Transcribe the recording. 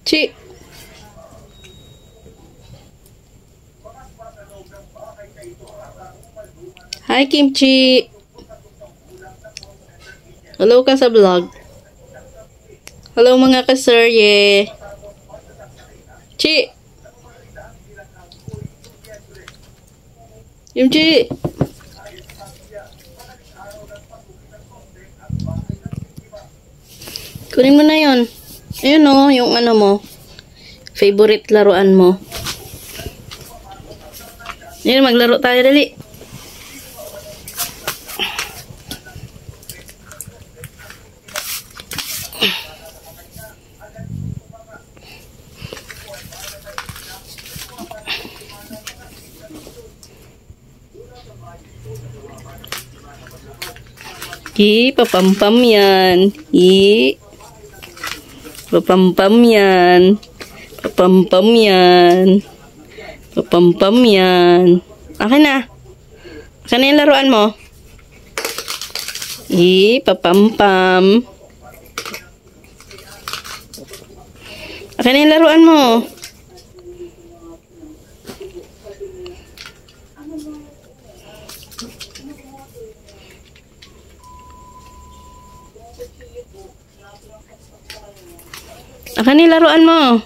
Chi. Hi, Kimchi. Hello ka sa vlog. Hello mga kaserye. Chi. Kimchi. Kunin mo na yon. Ayun o, yung ano mo. Favorite laruan mo. Ayun, maglaro tayo dali. Papampam yan. Papampam yan. Papampam yan. Papampam yan. Akin na. Akin na yung laruan mo. Papampam. Akin na yung laruan mo. Akin yung laruan mo.